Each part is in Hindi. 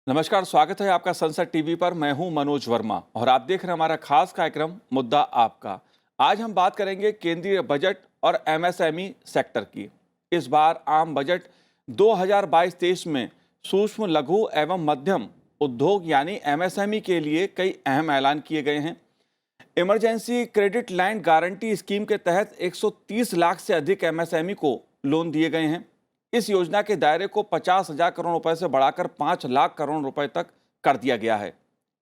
नमस्कार, स्वागत है आपका संसद टीवी पर। मैं हूं मनोज वर्मा और आप देख रहे हैं हमारा खास कार्यक्रम मुद्दा आपका। आज हम बात करेंगे केंद्रीय बजट और एमएसएमई सेक्टर की। इस बार आम बजट 2022-23 में सूक्ष्म, लघु एवं मध्यम उद्योग यानी एमएसएमई के लिए कई अहम ऐलान किए गए हैं। Emergency credit line guarantee scheme के तहत 130 लाख से अधिक एमएसएमई को लोन दिए गए हैं। इस योजना के दायरे को 50,000 करोड़ रुपए से बढ़ाकर 5 लाख करोड़ रुपए तक कर दिया गया है।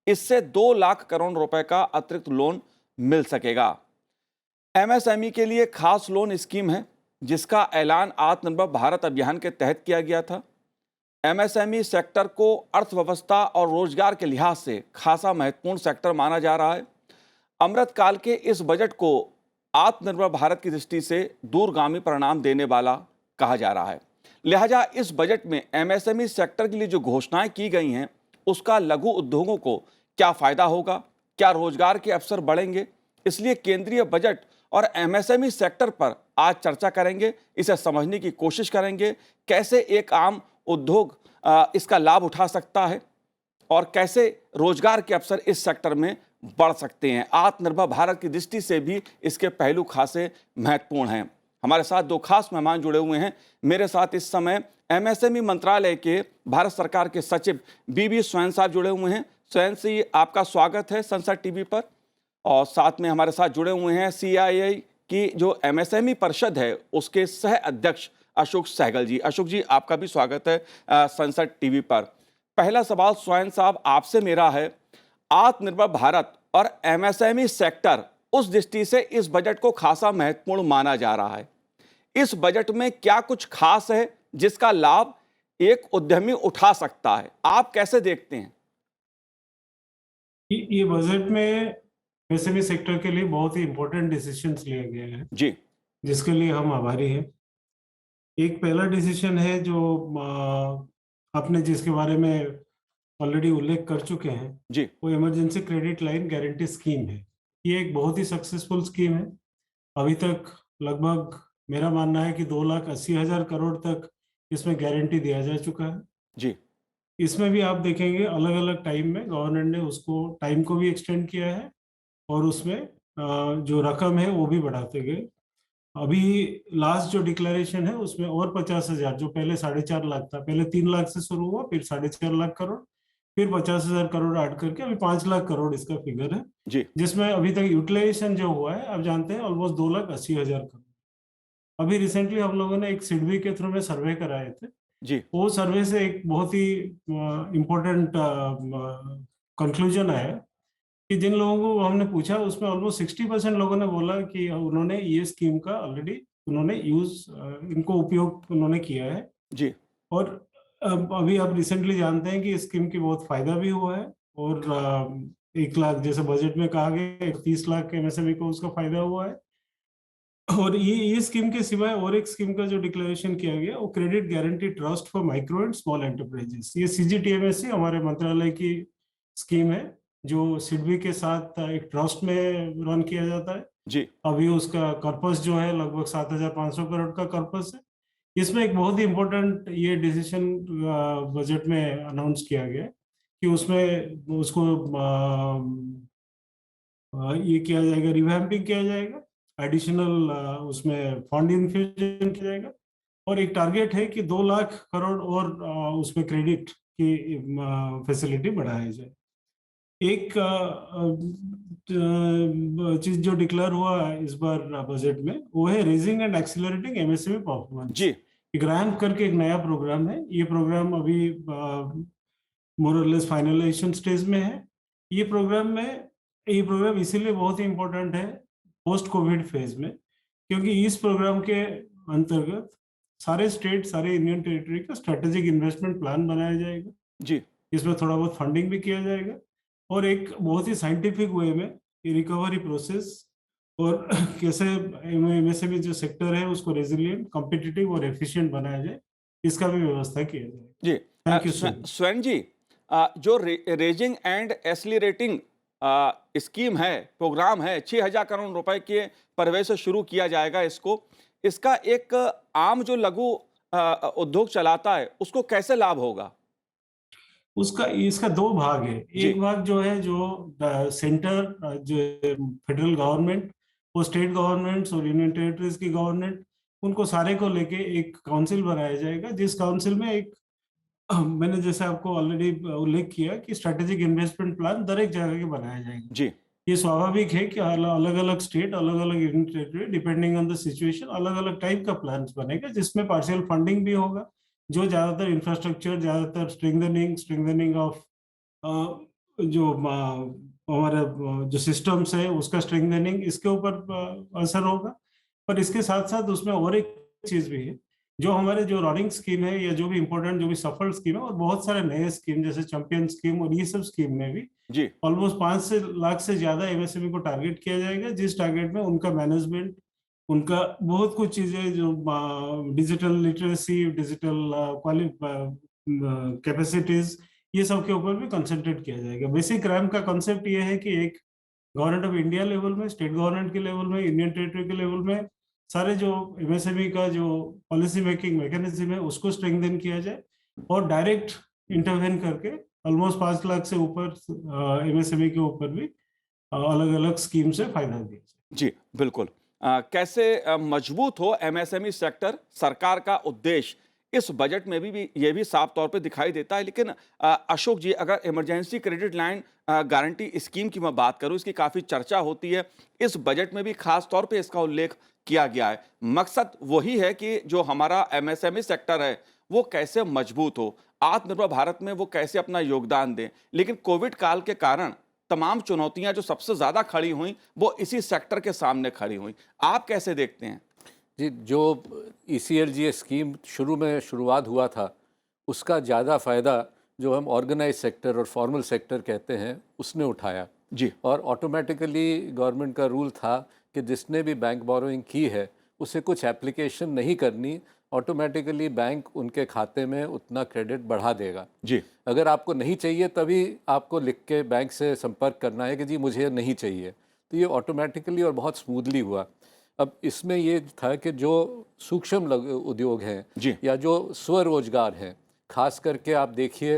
इससे 2 लाख करोड़ रुपए का अतिरिक्त लोन मिल सकेगा। एमएसएमई के लिए खास लोन स्कीम है जिसका ऐलान आत्मनिर्भर भारत अभियान के तहत किया गया था। एमएसएमई सेक्टर को अर्थव्यवस्था और रोजगार के लिहाज से खासा महत्वपूर्ण सेक्टर माना जा रहा है। अमृतकाल के इस बजट को आत्मनिर्भर भारत की दृष्टि से दूरगामी परिणाम देने वाला कहा जा रहा है। लिहाजा इस बजट में एमएसएमई सेक्टर के लिए जो घोषणाएं की गई हैं उसका लघु उद्योगों को क्या फायदा होगा, क्या रोजगार के अवसर बढ़ेंगे, इसलिए केंद्रीय बजट और एमएसएमई सेक्टर पर आज चर्चा करेंगे। इसे समझने की कोशिश करेंगे कैसे एक आम उद्योग इसका लाभ उठा सकता है और कैसे रोजगार के अवसर इस सेक्टर में बढ़ सकते हैं। आत्मनिर्भर भारत की दृष्टि से भी इसके पहलू खासे महत्वपूर्ण हैं। हमारे साथ दो खास मेहमान जुड़े हुए हैं। मेरे साथ इस समय एमएसएमई मंत्रालय के भारत सरकार के सचिव बीबी स्वयं साहब जुड़े हुए हैं। स्वयं जी, आपका स्वागत है संसद टीवी पर। और साथ में हमारे साथ जुड़े हुए हैं सीआईआई की जो एमएसएमई परिषद है उसके सह अध्यक्ष अशोक सहगल जी। अशोक जी, आपका भी स्वागत है संसद टीवी पर। पहला सवाल स्वयं साहब आपसे मेरा है, आत्मनिर्भर भारत और एमएसएमई सेक्टर उस दृष्टि से इस बजट को खासा महत्वपूर्ण माना जा रहा है। इस बजट में क्या कुछ खास है जिसका लाभ एक उद्यमी उठा सकता है? आप कैसे देखते हैं? ये बजट में एमएसएमई सेक्टर के लिए बहुत ही इंपॉर्टेंट डिसीजंस लिए गए हैं जी, जिसके लिए हम आभारी हैं। एक पहला डिसीजन है जो आपने जिसके बारे में ऑलरेडी उल्लेख कर चुके हैं, जी, वो emergency credit line guarantee scheme है। ये एक बहुत ही सक्सेसफुल स्कीम है। अभी तक लगभग मेरा मानना है कि 2,80,000 करोड़ तक इसमें गारंटी दिया जा चुका है। जी, इसमें भी आप देखेंगे अलग अलग टाइम में गवर्नमेंट ने उसको टाइम को भी एक्सटेंड किया है और उसमें जो रकम है वो भी बढ़ाते गए। अभी लास्ट जो डिक्लेरेशन है उसमें और 50,000, जो पहले 4.5 लाख था, पहले 3 लाख से शुरू हुआ, फिर 4.5 लाख करोड़, फिर 50,000 करोड़ ऐड करके अभी 5 लाख करोड़ इसका फिगर है। जी, जिसमें अभी तक यूटिलाइजेशन जो हुआ है आप जानते हैं ऑलमोस्ट 2,80,000 करोड़। अभी रिसेंटली हम लोगों ने एक सिडबी के थ्रू में सर्वे कराए थे। जी, वो सर्वे से एक बहुत ही इम्पोर्टेंट कंक्लूजन आया कि जिन लोगों को हमने पूछा उसमें ऑलमोस्ट 60% लोगों ने बोला कि उन्होंने ये स्कीम का ऑलरेडी उन्होंने इनको उपयोग उन्होंने किया है। जी, और अभी आप रिसेंटली जानते हैं कि इस स्कीम की बहुत फायदा भी हुआ है और 1 लाख जैसे बजट में कहा गया 30 लाख एमएसएमई को उसका फायदा हुआ है। और ये स्कीम के सिवाय और एक स्कीम का जो डिक्लेरेशन किया गया वो credit guarantee trust for micro and small enterprises, ये सीजीटीएमएससी हमारे मंत्रालय की स्कीम है जो सिडबी के साथ एक ट्रस्ट में रन किया जाता है। जी, अभी उसका कॉर्पस जो है लगभग 7,500 करोड़ का कॉर्पस है। इसमें एक बहुत ही इम्पोर्टेंट ये डिसीजन बजट में अनाउंस किया गया कि उसमें उसको ये किया जाएगा, रिवैम्पिंग किया जाएगा, एडिशनल उसमें फंड इन्फ्यूजन किया जाएगा और एक टारगेट है कि 2 लाख करोड़ और उसमें क्रेडिट की फैसिलिटी बढ़ाया जाए। एक चीज जो डिक्लेयर हुआ है इस बार बजट में वो है raising and accelerating MSME performance. जी, ग्रांट करके एक नया प्रोग्राम है। ये प्रोग्राम अभी मोर और लेस फाइनलाइजेशन स्टेज में है। ये प्रोग्राम इसीलिए बहुत ही इम्पोर्टेंट है पोस्ट कोविड फेज में, क्योंकि इस प्रोग्राम के अंतर्गत सारे स्टेट, सारे यूनियन टेरिटरी का स्ट्रेटेजिक इन्वेस्टमेंट प्लान बनाया जाएगा। जी, इसमें थोड़ा बहुत फंडिंग भी किया जाएगा और एक बहुत ही साइंटिफिक वे में ये रिकवरी प्रोसेस और कैसे एमएसएमई जो सेक्टर है उसको रेजिलिएंट, कॉम्पिटिटिव और एफिशिएंट बनाया जाए, इसका भी व्यवस्था किया जाए। जी। Thank you so much. Swayam ji, जो रेजिंग एंड एक्सीलरेटिंग स्कीम है, प्रोग्राम है, 6,000 करोड़ रुपए के प्रवेश से शुरू किया जाएगा इसको। इसका एक आम जो लघु उद्योग चलाता है, उसको कैसे लाभ होगा? उसका इसका दो भाग है। जी, एक भाग जो है जो सेंटर जो फेडरल गवर्नमेंट और स्टेट गवर्नमेंट्स और यूनियन टेरिटरीज की गवर्नमेंट, उनको सारे को लेके एक काउंसिल बनाया जाएगा, जिस काउंसिल में एक मैंने जैसे आपको ऑलरेडी उल्लेख किया कि स्ट्रेटेजिक इन्वेस्टमेंट प्लान दर एक जगह के बनाया जाएगा। जी, ये स्वाभाविक है कि अलग अलग स्टेट, अलग अलग union territory, depending on the situation, अलग अलग टाइप का प्लान बनेगा, जिसमें पार्शियल फंडिंग भी होगा, जो ज्यादातर इंफ्रास्ट्रक्चर, ज्यादातर स्ट्रेंथनिंग ऑफ जो हमारा जो सिस्टम्स है उसका स्ट्रेंथनिंग, इसके ऊपर असर होगा। पर इसके साथ साथ उसमें और एक चीज भी है, जो हमारे जो रनिंग स्कीम है या जो भी इम्पोर्टेंट, जो भी सफल स्कीम है, और बहुत सारे नए स्कीम जैसे चैंपियन स्कीम और ये सब स्कीम में भी जी, ऑलमोस्ट 5 लाख से ज्यादा एमएसएमई को टारगेट किया जाएगा, जिस टारगेट में उनका मैनेजमेंट, उनका बहुत कुछ चीजें जो डिजिटल लिटरेसी, डिजिटल कैपेसिटीज, ये सब के ऊपर भी कंसंट्रेट किया जाएगा। बेसिक रैम का कॉन्सेप्ट ये है कि एक गवर्नमेंट ऑफ इंडिया लेवल में, स्टेट गवर्नमेंट के लेवल में, यूनियन टेरिटरी के लेवल में सारे जो एमएसएमई का जो पॉलिसी मेकिंग मैकेनिज्म है उसको स्ट्रेंथन किया जाए और डायरेक्ट इंटरवेन करके ऑलमोस्ट 5 लाख से ऊपर एमएसएमई के ऊपर भी अलग अलग स्कीम से फायदा दिया जाए। जी, बिल्कुल। कैसे मजबूत हो एमएसएमई सेक्टर, सरकार का उद्देश्य इस बजट में भी ये भी साफ तौर पे दिखाई देता है। लेकिन अशोक जी, अगर emergency credit line guarantee scheme की मैं बात करूं, इसकी काफ़ी चर्चा होती है। इस बजट में भी खास तौर पे इसका उल्लेख किया गया है। मकसद वही है कि जो हमारा एमएसएमई सेक्टर है, वो कैसे मजबूत हो, आत्मनिर्भर भारत में वो कैसे अपना योगदान दें। लेकिन कोविड काल के कारण तमाम चुनौतियां जो सबसे ज़्यादा खड़ी हुई, वो इसी सेक्टर के सामने खड़ी हुई। आप कैसे देखते हैं? जी, जो ईसीएलजीए स्कीम शुरू में शुरुआत हुआ था, उसका ज़्यादा फ़ायदा जो हम ऑर्गेनाइज सेक्टर और फॉर्मल सेक्टर कहते हैं, उसने उठाया। जी, और ऑटोमेटिकली गवर्नमेंट का रूल था कि जिसने भी बैंक बोरोइंग की है, उसे कुछ एप्लीकेशन नहीं करनी, ऑटोमेटिकली बैंक उनके खाते में उतना क्रेडिट बढ़ा देगा। जी, अगर आपको नहीं चाहिए तभी आपको लिख के बैंक से संपर्क करना है कि जी मुझे नहीं चाहिए। तो ये ऑटोमेटिकली और बहुत स्मूथली हुआ। अब इसमें ये था कि जो सूक्ष्म उद्योग हैं जी, या जो स्वरोजगार हैं, खास करके आप देखिए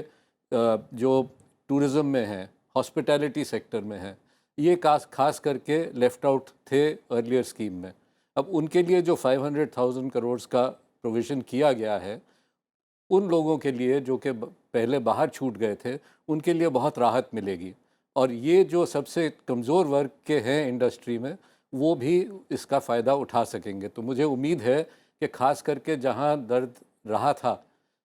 जो टूरिज़्म में हैं, हॉस्पिटैलिटी सेक्टर में हैं, ये खास करके लेफ़्ट आउट थे अर्लियर स्कीम में। अब उनके लिए जो 500,000 करोड़ का प्रोविज़न किया गया है, उन लोगों के लिए जो कि पहले बाहर छूट गए थे, उनके लिए बहुत राहत मिलेगी। और ये जो सबसे कमज़ोर वर्ग के हैं इंडस्ट्री में, वो भी इसका फ़ायदा उठा सकेंगे। तो मुझे उम्मीद है कि ख़ास करके जहाँ दर्द रहा था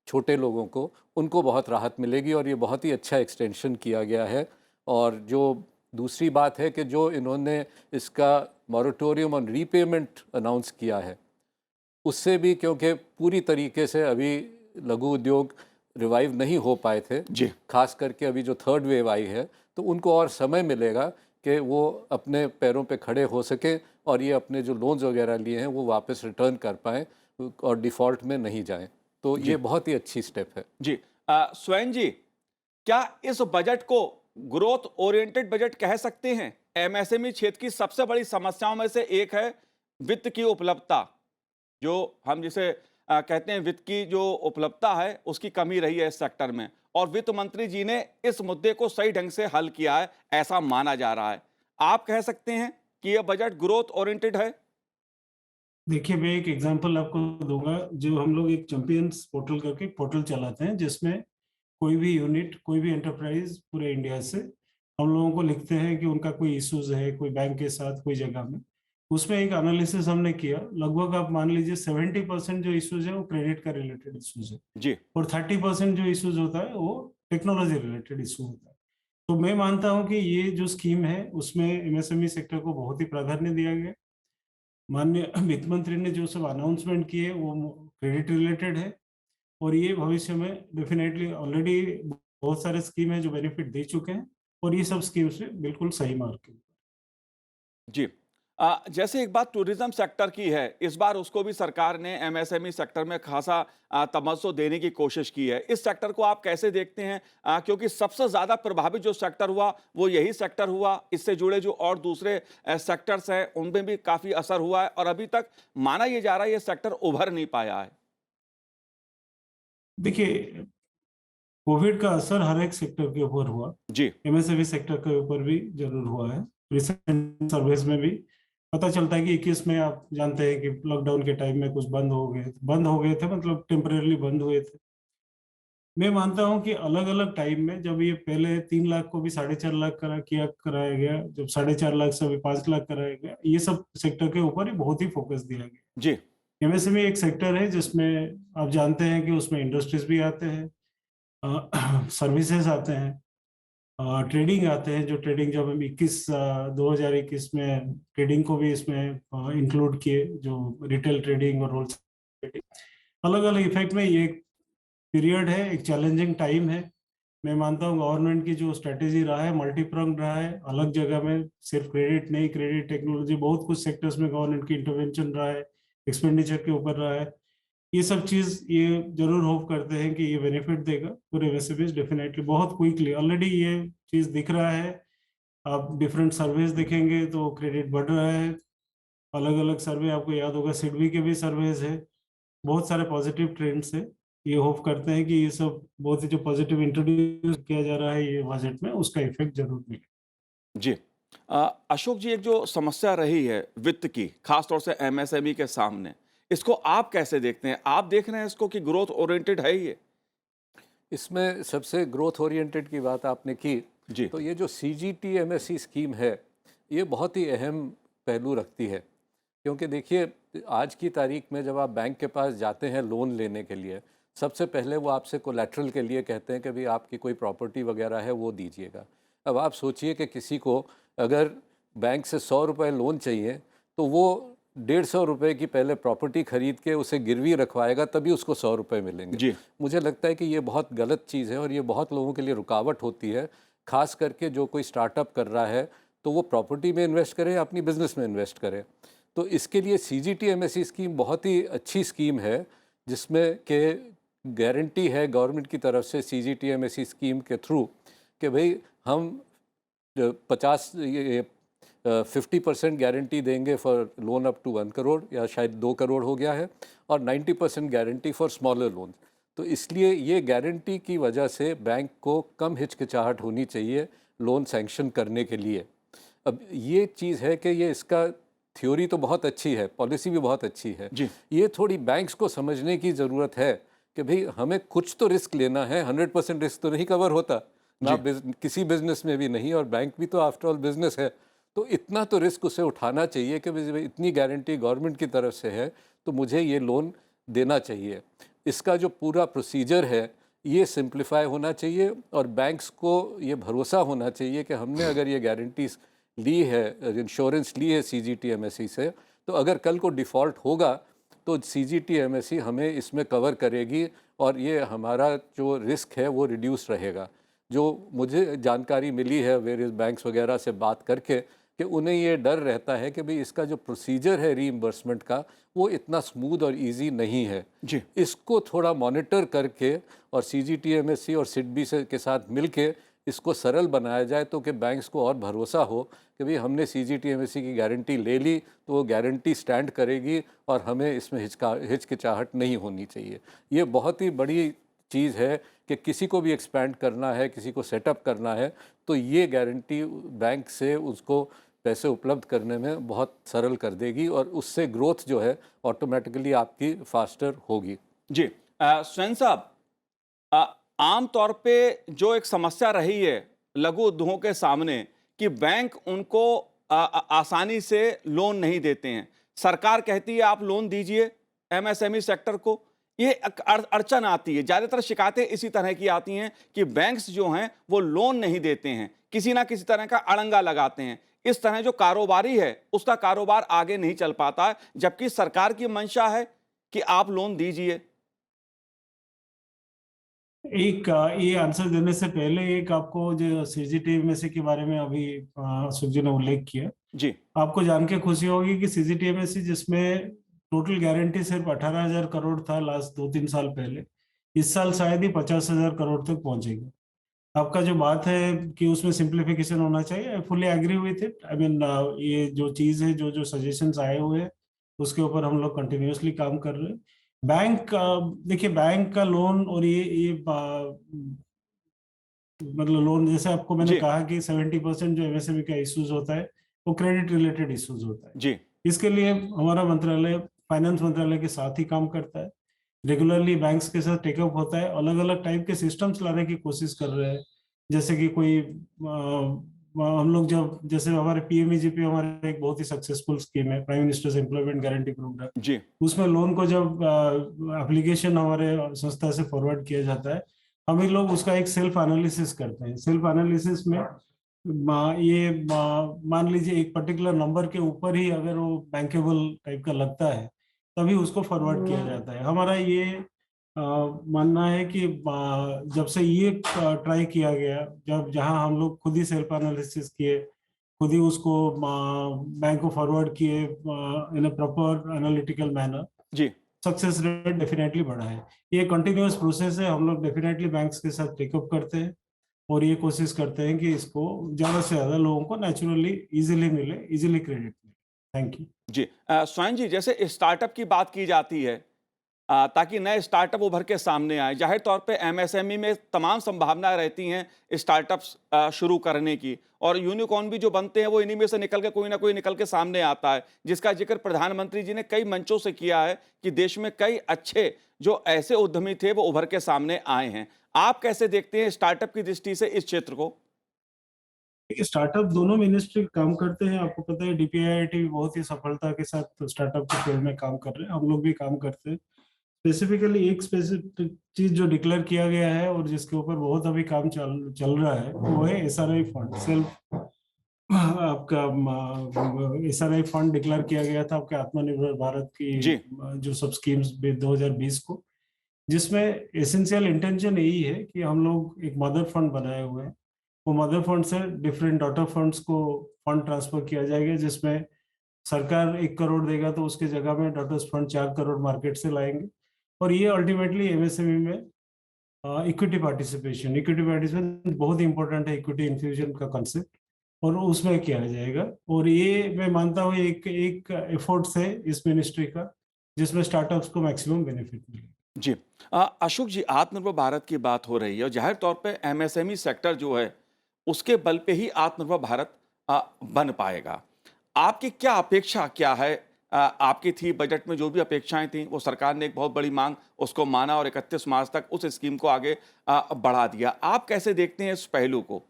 छोटे लोगों को, उनको बहुत राहत मिलेगी और ये बहुत ही अच्छा एक्सटेंशन किया गया है। और जो दूसरी बात है कि जो इन्होंने इसका मॉरेटोरियम ऑन रीपेमेंट अनाउंस किया है, उससे भी, क्योंकि पूरी तरीके से अभी लघु उद्योग रिवाइव नहीं हो पाए थे, जी, खास करके अभी जो थर्ड वेव आई है, तो उनको और समय मिलेगा कि वो अपने पैरों पे खड़े हो सकें और ये अपने जो लोन्स वगैरह लिए हैं वो वापस रिटर्न कर पाएँ और डिफ़ॉल्ट में नहीं जाएं। तो जी, ये बहुत ही अच्छी स्टेप है। जी। स्वयं जी, क्या इस बजट को ग्रोथ ओरिएंटेड बजट कह सकते हैं? एमएसएमई क्षेत्र की सबसे बड़ी समस्याओं में से एक है वित्त की उपलब्धता। जो हम जिसे कहते हैं, वित्त की जो उपलब्धता है, उसकी कमी रही है इस सेक्टर में, और वित्त मंत्री जी ने इस मुद्दे को सही ढंग से हल किया है, ऐसा माना जा रहा है। आप कह सकते हैं कि यह बजट ग्रोथ ओरिएंटेड है? देखिए, मैं एक एग्जांपल आपको दूंगा। जो हम लोग एक चैंपियंस पोर्टल करके एक पोर्टल चलाते हैं, जिसमें कोई भी यूनिट, कोई भी एंटरप्राइज पूरे इंडिया से हम लोगों को लिखते हैं कि उनका कोई इश्यूज है, कोई बैंक के साथ कोई जगह में। उसमें एक एनालिसिस हमने किया, लगभग आप मान लीजिए 70% जो इश्यूज है वो क्रेडिट का रिलेटेड इश्यूज है जी, और 30% जो इश्यूज होता है वो टेक्नोलॉजी रिलेटेड इशू होता है। तो मैं मानता हूं कि ये जो स्कीम है उसमें एमएसएमई सेक्टर को बहुत ही प्राधान्य दिया गया। माननीय वित्त मंत्री ने जो सब अनाउंसमेंट किए वो क्रेडिट रिलेटेड है, और ये भविष्य में डेफिनेटली ऑलरेडी बहुत सारे स्कीम है जो बेनिफिट दे चुके हैं, और ये सब स्कीम्स में बिल्कुल सही मार्क है। जी। जैसे एक बात टूरिज्म सेक्टर की है, इस बार उसको भी सरकार ने एमएसएमई सेक्टर में खासा तवज्जो देने की कोशिश की है। इस सेक्टर को आप कैसे देखते हैं? क्योंकि सबसे ज़्यादा प्रभावित जो सेक्टर हुआ, वो यही सेक्टर हुआ। इससे जुड़े जो और दूसरे सेक्टर्स हैं, उनमें भी काफ़ी असर हुआ है और अभी तक माना ये जा रहा है, ये सेक्टर उभर नहीं पाया है। देखिए, कोविड का असर हर एक सेक्टर के ऊपर हुआ, जी, एमएसएमई सेक्टर के ऊपर भी जरूर हुआ है। रिसेंट सर्वेस में भी पता चलता है कि 21 में आप जानते हैं कि लॉकडाउन के टाइम में कुछ बंद हो गए थे, मतलब टेम्परेरली बंद हुए थे। मैं मानता हूं कि अलग अलग टाइम में, जब ये पहले 3 लाख को भी 4.5 लाख कराया गया, जब 4.5 लाख से अभी 5 लाख कराया गया, ये सब सेक्टर के ऊपर ही बहुत ही फोकस दिया गया। जी, एमएसएमई एक सेक्टर है जिसमें आप जानते हैं कि उसमें इंडस्ट्रीज भी आते हैं, सर्विसेज आते हैं, ट्रेडिंग आते हैं। जो ट्रेडिंग जब हम 2021 में ट्रेडिंग को भी इसमें इंक्लूड किए, जो रिटेल ट्रेडिंग और होलसेल ट्रेडिंग, अलग अलग इफेक्ट में ये एक पीरियड है, एक चैलेंजिंग टाइम है। मैं मानता हूँ गवर्नमेंट की जो स्ट्रेटेजी रहा है मल्टी प्रॉन्ग रहा है, अलग जगह में सिर्फ क्रेडिट नहीं, क्रेडिट टेक्नोलॉजी, बहुत कुछ सेक्टर्स में गवर्नमेंट की इंटरवेंशन रहा है, एक्सपेंडिचर के ऊपर रहा है। ये सब चीज ये जरूर होप करते हैं कि ये बेनिफिट देगा पूरे एमएसएमईज, डेफिनेटली बहुत क्विकली ऑलरेडी ये चीज दिख रहा है। आप डिफरेंट सर्वेज देखेंगे तो क्रेडिट बढ़ रहा है। अलग अलग सर्वे आपको याद होगा, सिडबी के भी सर्वेज है, बहुत सारे पॉजिटिव ट्रेंड्स है। ये होप करते हैं कि ये सब बहुत ही जो पॉजिटिव इंट्रोड्यूस किया जा रहा है ये बजट में, उसका इफेक्ट जरूर मिले। जी। अशोक जी, एक जो समस्या रही है वित्त की, खासतौर से एमएसएमई के सामने, इसको आप कैसे देखते हैं? आप देख रहे हैं इसको कि ग्रोथ ओरिएंटेड है ये? इसमें सबसे ग्रोथ ओरिएंटेड की बात आपने की, जी, तो ये जो CGTMSE स्कीम है, ये बहुत ही अहम पहलू रखती है। क्योंकि देखिए, आज की तारीख में जब आप बैंक के पास जाते हैं लोन लेने के लिए, सबसे पहले वो आपसे कोलैटरल के लिए कहते हैं कि भाई आपकी कोई प्रॉपर्टी वगैरह है वो दीजिएगा। अब आप सोचिए कि किसी को अगर बैंक से 100 रुपये लोन चाहिए, तो वो 150 रुपये की पहले प्रॉपर्टी खरीद के उसे गिरवी रखवाएगा, तभी उसको 100 रुपये मिलेंगे। जी, मुझे लगता है कि ये बहुत गलत चीज़ है और ये बहुत लोगों के लिए रुकावट होती है। ख़ास करके जो कोई स्टार्टअप कर रहा है, तो वो प्रॉपर्टी में इन्वेस्ट करे या अपनी बिजनेस में इन्वेस्ट करे। तो इसके लिए CGTMSE स्कीम बहुत ही अच्छी स्कीम है, जिसमें कि गारंटी है गवर्नमेंट की तरफ से CGTMSE स्कीम के थ्रू कि भाई हम 50% गारंटी देंगे for loan up to 1 crore, या शायद 2 करोड़ हो गया है, और 90% गारंटी फॉर स्मॉलर लोन। तो इसलिए ये गारंटी की वजह से बैंक को कम हिचकिचाहट होनी चाहिए लोन सैंक्शन करने के लिए। अब ये चीज़ है कि ये इसका थ्योरी तो बहुत अच्छी है, पॉलिसी भी बहुत अच्छी है। जी, ये थोड़ी बैंक्स को समझने की ज़रूरत है कि भाई हमें कुछ तो रिस्क लेना है, 100% रिस्क तो नहीं कवर होता ना, किसी बिजनेस में भी नहीं, और बैंक भी तो आफ्टर ऑल बिजनेस है। तो इतना तो रिस्क उसे उठाना चाहिए कि भाई इतनी गारंटी गवर्नमेंट की तरफ से है, तो मुझे ये लोन देना चाहिए। इसका जो पूरा प्रोसीजर है ये सिंप्लीफाई होना चाहिए, और बैंक्स को ये भरोसा होना चाहिए कि हमने अगर ये गारंटीज ली है, इंश्योरेंस ली है CGTMSE से, तो अगर कल को डिफ़ॉल्ट होगा तो CGTMSE हमें इसमें कवर करेगी, और ये हमारा जो रिस्क है वो रिड्यूस रहेगा। जो मुझे जानकारी मिली है वेरियस बैंक्स वगैरह से बात करके, कि उन्हें ये डर रहता है कि भाई इसका जो प्रोसीजर है रीइंबर्समेंट का, वो इतना स्मूथ और इजी नहीं है। जी, इसको थोड़ा मॉनिटर करके और CGTMSE और सिडबी से के साथ मिलके इसको सरल बनाया जाए, तो कि बैंक्स को और भरोसा हो कि भाई हमने CGTMSE की गारंटी ले ली तो वो गारंटी स्टैंड करेगी और हमें इसमें हिचकिचाहट नहीं होनी चाहिए। ये बहुत ही बड़ी चीज़ है कि किसी को भी एक्सपैंड करना है, किसी को सेटअप करना है, तो ये गारंटी बैंक से उसको पैसे उपलब्ध करने में बहुत सरल कर देगी, और उससे ग्रोथ जो है ऑटोमेटिकली आपकी फास्टर होगी। जी। स्वयं साहब, आम तौर पे जो एक समस्या रही है लघु उद्योगों के सामने कि बैंक उनको आसानी से लोन नहीं देते हैं। सरकार कहती है आप लोन दीजिए एमएसएमई सेक्टर को, ये अड़चन आती है। ज़्यादातर शिकायतें इसी तरह की आती हैं कि बैंक्स जो हैं वो लोन नहीं देते हैं, किसी ना किसी तरह का अड़ंगा लगाते हैं। इस तरह जो कारोबारी है उसका कारोबार आगे नहीं चल पाता है, जबकि सरकार की मंशा है कि आप लोन दीजिए? एक ये आंसर देने से पहले एक आपको जो सीजीटीएमएससी के बारे में अभी अशोक जी ने उल्लेख किया, जी, आपको जान के खुशी होगी कि सीजीटीएमएससी जिसमें टोटल गारंटी सिर्फ 18,000 करोड़ था लास्ट 2-3 साल पहले, इस साल शायद ही 50,000 करोड़ तक पहुंचेगा। आपका जो बात है कि उसमें सिंप्लीफिकेशन होना चाहिए, I fully agree with it. I mean ये जो चीज है, जो जो सजेशंस आए हुए हैं उसके ऊपर हम लोग कंटिन्यूअसली काम कर रहे हैं। बैंक देखिए, बैंक का लोन और ये मतलब लोन, जैसे आपको मैंने जी, कहा कि 70% जो एमएसएमई का इश्यूज होता है वो क्रेडिट रिलेटेड इश्यूज होता है। जी, इसके लिए हमारा मंत्रालय फाइनेंस मंत्रालय के साथ ही काम करता है, रेगुलरली बैंक्स के साथ टेकअप होता है, अलग अलग टाइप के सिस्टम्स लाने की कोशिश कर रहे हैं। जैसे कि कोई हम लोग जब, जैसे हमारे पीएमईजीपी हमारे एक बहुत ही सक्सेसफुल स्कीम है, prime minister's employment guarantee program. जी, उसमें लोन को जब एप्लीकेशन हमारे संस्था से फॉरवर्ड किया जाता है, हम ही लोग उसका एक सेल्फ एनालिसिस करते हैं। सेल्फ एनालिसिस में मान लीजिए एक पर्टिकुलर नंबर के ऊपर ही अगर वो बैंकेबल टाइप का लगता है, तभी उसको फॉरवर्ड किया जाता है। हमारा ये मानना है कि जब से ये ट्राई किया गया, जब जहां हम लोग खुद ही सेल्फ एनालिसिस किए, खुद ही उसको बैंक को फॉरवर्ड किए in a proper analytical manner, जी। सक्सेस रेट डेफिनेटली बढ़ा है। ये कंटिन्यूअस प्रोसेस है, हम लोग डेफिनेटली बैंक्स के साथ टेकअप करते हैं और ये कोशिश करते हैं कि इसको ज़्यादा से ज़्यादा लोगों को नेचुरली इजीली मिले, इजीली क्रेडिट मिले। Thank you. जी स्वयं जी, जैसे स्टार्टअप की बात की जाती है ताकि नए स्टार्टअप उभर के सामने आए, जाहिर तौर पे एमएसएमई में तमाम संभावनाएं रहती हैं स्टार्टअप्स शुरू करने की, और यूनिकॉर्न भी जो बनते हैं वो इन्हीं में से निकल के कोई ना कोई निकल के सामने आता है, जिसका जिक्र प्रधानमंत्री जी ने कई मंचों से किया है कि देश में कई अच्छे जो ऐसे उद्यमी थे वो उभर के सामने आए हैं। आप कैसे देखते हैं स्टार्टअप की दृष्टि से इस क्षेत्र को? स्टार्टअप दोनों मिनिस्ट्री काम करते हैं, आपको पता है डीपीआईआईटी बहुत ही सफलता के साथ स्टार्टअप के फील्ड में काम कर रहे हैं, हम लोग भी काम करते हैं। स्पेसिफिकली एक स्पेसिफिक चीज जो डिक्लेयर किया गया है और जिसके ऊपर बहुत अभी काम चल चल रहा है, वो है एसआरआई फंड। सेल्फ आपका एसआरआई फंड डिक्लेयर किया गया था आपके आत्मनिर्भर भारत की जी, जो सब स्कीम्स 2020 को, जिसमें एसेंशियल इंटेंशन यही है कि हम लोग एक मदर फंड बनाए हुए हैं। वो मदर फंड से डिफरेंट डॉटर फंड्स को फंड ट्रांसफर किया जाएगा, जिसमें सरकार 1 करोड़ देगा तो उसके जगह में डॉटर्स फंड 4 करोड़ मार्केट से लाएंगे। और ये अल्टीमेटली एमएसएमई में इक्विटी पार्टिसिपेशन बहुत ही इंपॉर्टेंट है, इक्विटी इन्फ्यूजन का कंसेप्ट, और उसमें किया जाएगा। और ये मैं मानता हूँ एक एक एफर्ट्स है इस मिनिस्ट्री का, जिसमें स्टार्टअप्स को मैक्सिमम बेनिफिट मिले। जी। अशोक जी, आत्मनिर्भर भारत की बात हो रही है और जाहिर तौर पे एमएसएमई सेक्टर जो है उसके बल पे ही आत्मनिर्भर भारत बन पाएगा। आपकी क्या अपेक्षा क्या है? आपकी थी बजट में जो भी अपेक्षाएं थी वो सरकार ने एक बहुत बड़ी मांग उसको माना और 31 मार्च तक उस स्कीम को आगे बढ़ा दिया। आप कैसे देखते हैं इस पहलू को?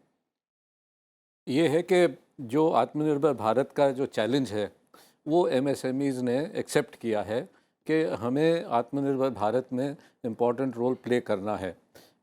ये है कि जो आत्मनिर्भर भारत का जो चैलेंज है वो एमएसएमईज़ ने एक्सेप्ट किया है कि हमें आत्मनिर्भर भारत में इम्पॉर्टेंट रोल प्ले करना है।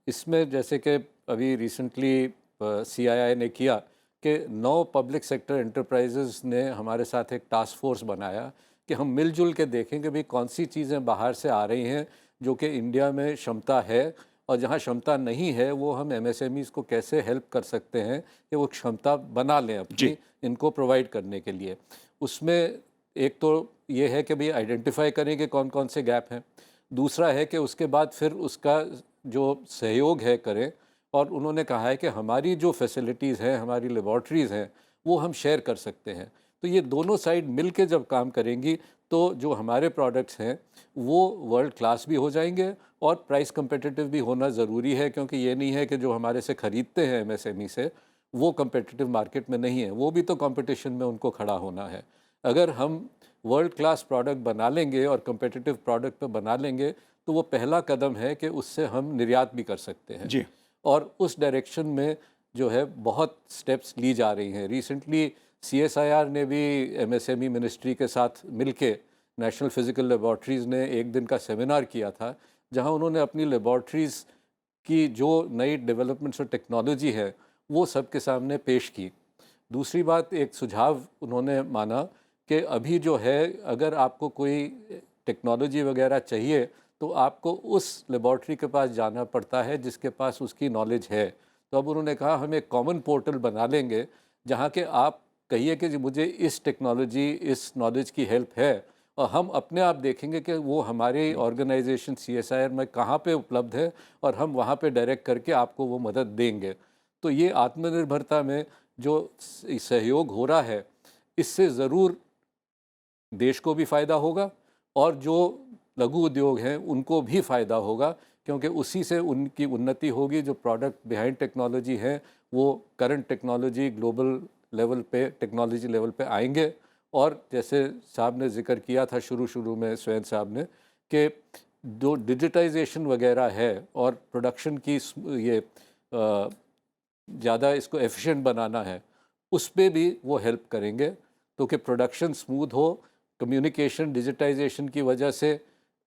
इसमें जैसे कि अभी रिसेंटली सीआईआई ने किया कि 9 पब्लिक सेक्टर एंटरप्राइजेज़ ने हमारे साथ एक टास्क फोर्स बनाया कि हम मिलजुल के देखें कि भाई कौन सी चीज़ें बाहर से आ रही हैं जो कि इंडिया में क्षमता है, और जहाँ क्षमता नहीं है वो हम एमएसएमईज़ को कैसे हेल्प कर सकते हैं कि वो क्षमता बना लें अपनी, जी। इनको प्रोवाइड करने के लिए। उसमें एक तो ये है कि भाई आइडेंटिफाई करें कि कौन कौन से गैप हैं, दूसरा है कि उसके बाद फिर उसका जो सहयोग है करें। और उन्होंने कहा है कि हमारी जो फैसिलिटीज़ हैं, हमारी लेबॉर्ट्रीज़ हैं, वो हम शेयर कर सकते हैं। तो ये दोनों साइड मिल के जब काम करेंगी तो जो हमारे प्रोडक्ट्स हैं वो वर्ल्ड क्लास भी हो जाएंगे और प्राइस कम्पिटिटिव भी होना ज़रूरी है, क्योंकि ये नहीं है कि जो हमारे से ख़रीदते हैं एमएसएमई से वो कम्पिटिटिव मार्केट में नहीं है, वो भी तो कंपटीशन में उनको खड़ा होना है। अगर हम वर्ल्ड क्लास प्रोडक्ट बना लेंगे और कम्पिटिटिव प्रोडक्ट पे बना लेंगे तो वो पहला कदम है कि उससे हम निर्यात भी कर सकते हैं। जी, और उस डायरेक्शन में जो है बहुत स्टेप्स ली जा रही हैं। रिसेंटली सीएसआईआर ने भी एमएसएमई मिनिस्ट्री के साथ मिलके नेशनल फिजिकल लेबॉर्ट्रीज़ ने एक दिन का सेमिनार किया था, जहां उन्होंने अपनी लेबॉर्ट्रीज़ की जो नई डेवलपमेंट्स और टेक्नोलॉजी है वो सबके सामने पेश की। दूसरी बात, एक सुझाव उन्होंने माना कि अभी जो है अगर आपको कोई टेक्नोलॉजी वगैरह चाहिए तो आपको उस लेबॉर्ट्री के पास जाना पड़ता है जिसके पास उसकी नॉलेज है। तो अब उन्होंने कहा हम एक कॉमन पोर्टल बना लेंगे जहाँ के आप कहिए कि जी मुझे इस टेक्नोलॉजी, इस नॉलेज की हेल्प है, और हम अपने आप देखेंगे कि वो हमारी ऑर्गेनाइजेशन CSIR में कहाँ पे उपलब्ध है और हम वहाँ पे डायरेक्ट करके आपको वो मदद देंगे। तो ये आत्मनिर्भरता में जो सहयोग हो रहा है, इससे ज़रूर देश को भी फ़ायदा होगा और जो लघु उद्योग हैं उनको भी फ़ायदा होगा, क्योंकि उसी से उनकी उन्नति होगी। जो प्रोडक्ट बिहाइंड टेक्नोलॉजी हैं वो करंट टेक्नोलॉजी ग्लोबल लेवल पे, टेक्नोलॉजी लेवल पे आएंगे। और जैसे साहब ने जिक्र किया था शुरू में, स्वयं साहब ने, कि जो डिजिटाइजेशन वगैरह है और प्रोडक्शन की ये ज़्यादा इसको एफिशिएंट बनाना है, उस पे भी वो हेल्प करेंगे। तो कि प्रोडक्शन स्मूथ हो, कम्युनिकेशन डिजिटाइजेशन की वजह से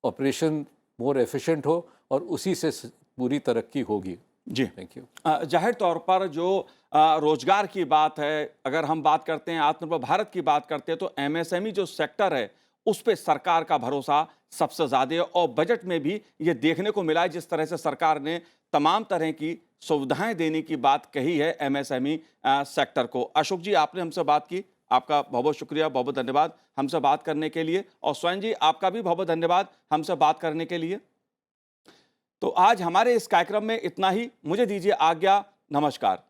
ऑपरेशन मोर एफिशिएंट हो और उसी से पूरी तरक्की होगी। जी, थैंक यू। जाहिर तौर पर जो रोजगार की बात है, अगर हम बात करते हैं, आत्मनिर्भर भारत की बात करते हैं, तो MSME जो सेक्टर है उस पे सरकार का भरोसा सबसे ज़्यादा है। और बजट में भी ये देखने को मिला है जिस तरह से सरकार ने तमाम तरह की सुविधाएं देने की बात कही है MSME सेक्टर को। अशोक जी, आपने हमसे बात की, आपका बहुत बहुत शुक्रिया, बहुत बहुत धन्यवाद हमसे बात करने के लिए। और स्वयं जी, आपका भी बहुत बहुत धन्यवाद हमसे बात करने के लिए। तो आज हमारे इस कार्यक्रम में इतना ही। मुझे दीजिए आज्ञा। नमस्कार।